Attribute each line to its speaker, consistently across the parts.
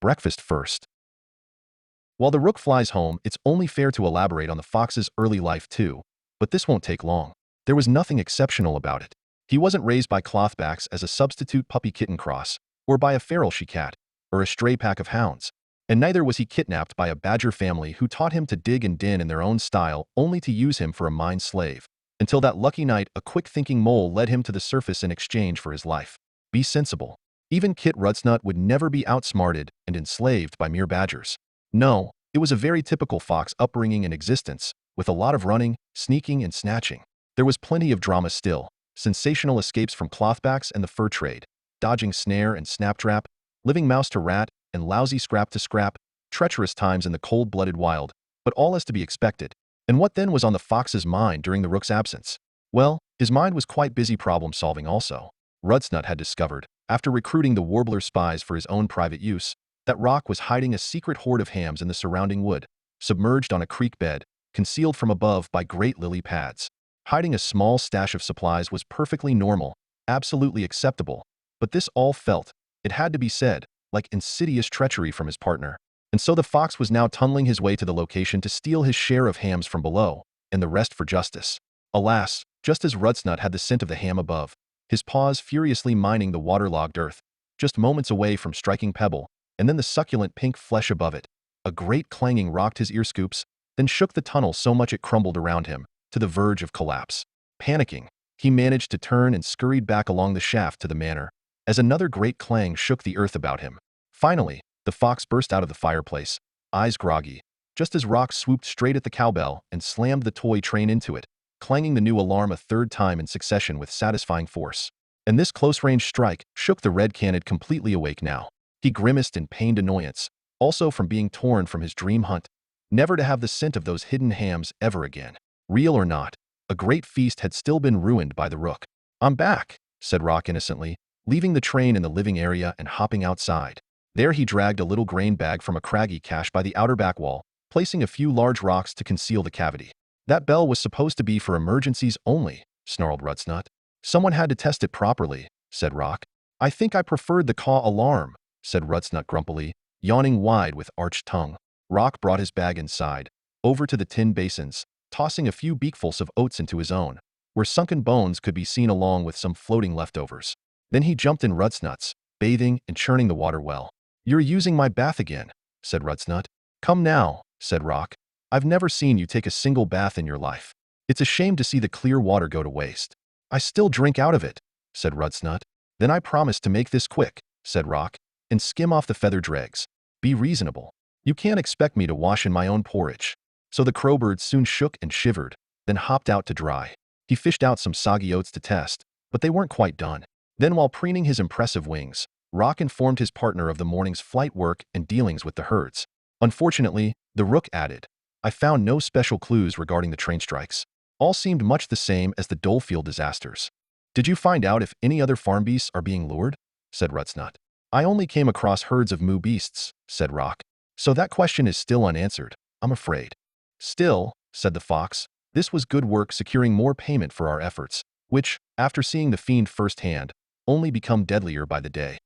Speaker 1: breakfast first. While the rook flies home, it's only fair to elaborate on the fox's early life too, but this won't take long. There was nothing exceptional about it. He wasn't raised by clothbacks as a substitute puppy-kitten cross, or by a feral she-cat, or a stray pack of hounds. And neither was he kidnapped by a badger family who taught him to dig and din in their own style only to use him for a mind slave. Until that lucky night, a quick-thinking mole led him to the surface in exchange for his life. Be sensible. Even Kit Rutsnut would never be outsmarted and enslaved by mere badgers. No, it was a very typical fox upbringing and existence, with a lot of running, sneaking, and snatching. There was plenty of drama still, sensational escapes from clothbacks and the fur trade, dodging snare and snaptrap, living mouse to rat, and lousy scrap to scrap, treacherous times in the cold-blooded wild, but all as to be expected. And what then was on the fox's mind during the rook's absence? Well, his mind was quite busy problem-solving also. Rutsnut had discovered, after recruiting the warbler spies for his own private use, that Rock was hiding a secret hoard of hams in the surrounding wood, submerged on a creek bed, concealed from above by great lily pads. Hiding a small stash of supplies was perfectly normal, absolutely acceptable, but this all felt, it had to be said, like insidious treachery from his partner. And so the fox was now tunneling his way to the location to steal his share of hams from below, and the rest for justice. Alas, just as Rutsnut had the scent of the ham above, his paws furiously mining the waterlogged earth, just moments away from striking pebble, and then the succulent pink flesh above it. A great clanging rocked his ear scoops, then shook the tunnel so much it crumbled around him, to the verge of collapse. Panicking, he managed to turn and scurried back along the shaft to the manor, as another great clang shook the earth about him. Finally, the fox burst out of the fireplace, eyes groggy, just as Rock swooped straight at the cowbell and slammed the toy train into it, clanging the new alarm a third time in succession with satisfying force. And this close-range strike shook the red canid completely awake now. He grimaced in pained annoyance, also from being torn from his dream hunt, never to have the scent of those hidden hams ever again. Real or not, a great feast had still been ruined by the rook. "I'm back," said Rock innocently, leaving the train in the living area and hopping outside. There he dragged a little grain bag from a craggy cache by the outer back wall, placing a few large rocks to conceal the cavity. "That bell was supposed to be for emergencies only," snarled Rutsnut. "Someone had to test it properly," said Rock. "I think I preferred the caw alarm," said Rutsnut grumpily, yawning wide with arched tongue. Rock brought his bag inside, over to the tin basins, tossing a few beakfuls of oats into his own, where sunken bones could be seen along with some floating leftovers. Then he jumped in Rutsnut's, bathing and churning the water well. "You're using my bath again," said Rutsnut. "Come now," said Rock. "I've never seen you take a single bath in your life. It's a shame to see the clear water go to waste." "I still drink out of it," said Rutsnut. "Then I promise to make this quick," said Rock, "and skim off the feather dregs. Be reasonable. You can't expect me to wash in my own porridge." So the crowbird soon shook and shivered, then hopped out to dry. He fished out some soggy oats to test, but they weren't quite done. Then while preening his impressive wings, Rock informed his partner of the morning's flight work and dealings with the herds. Unfortunately, the rook added, "I found no special clues regarding the train strikes. All seemed much the same as the Dolefield disasters." "Did you find out if any other farm beasts are being lured?" said Rutsnut. "I only came across herds of moo beasts," said Rock. "So that question is still unanswered, I'm afraid." "Still," said the fox, "this was good work securing more payment for our efforts, which, after seeing the fiend firsthand, only become deadlier by the day."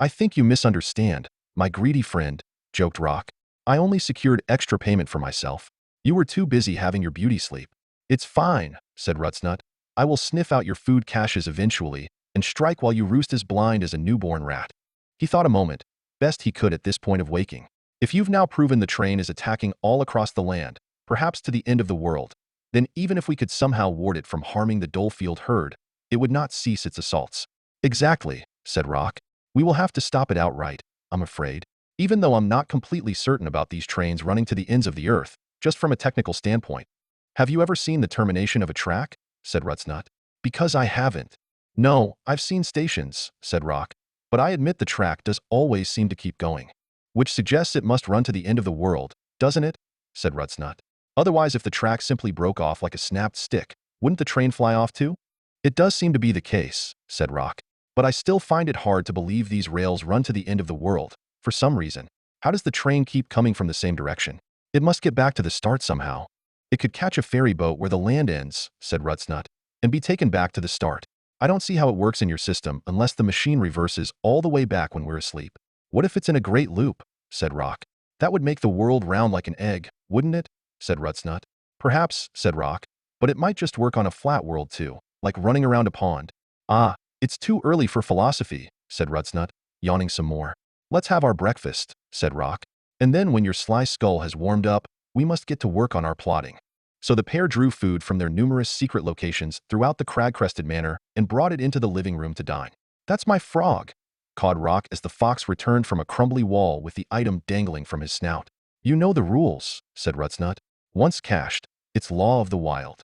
Speaker 1: "I think you misunderstand, my greedy friend," joked Rock. "I only secured extra payment for myself. You were too busy having your beauty sleep." "It's fine," said Rutsnut. "I will sniff out your food caches eventually and strike while you roost as blind as a newborn rat." He thought a moment, best he could at this point of waking. "If you've now proven the train is attacking all across the land, perhaps to the end of the world, then even if we could somehow ward it from harming the Dolefield herd, it would not cease its assaults." "Exactly," said Rock. "We will have to stop it outright, I'm afraid. Even though I'm not completely certain about these trains running to the ends of the earth, just from a technical standpoint." "Have you ever seen the termination of a track?" said Rutsnut. "Because I haven't." "No, I've seen stations," said Rock. "But I admit the track does always seem to keep going." "Which suggests it must run to the end of the world, doesn't it?" said Rutsnut. "Otherwise, if the track simply broke off like a snapped stick, wouldn't the train fly off too?" "It does seem to be the case," said Rock. "But I still find it hard to believe these rails run to the end of the world, for some reason. How does the train keep coming from the same direction? It must get back to the start somehow." "It could catch a ferry boat where the land ends," said Rutsnut, "and be taken back to the start. I don't see how it works in your system unless the machine reverses all the way back when we're asleep." "What if it's in a great loop?" said Rock. That would make the world round like an egg, wouldn't it? Said Rutsnut. Perhaps, said Rock, but it might just work on a flat world too, like running around a pond. Ah, it's too early for philosophy, said Rutsnut, yawning some more. Let's have our breakfast, said Rock. And then when your sly skull has warmed up, we must get to work on our plotting. So the pair drew food from their numerous secret locations throughout the crag-crested manor and brought it into the living room to dine. That's my frog, cawed Rock as the fox returned from a crumbly wall with the item dangling from his snout. You know the rules, said Rutsnut. Once cached, it's law of the wild.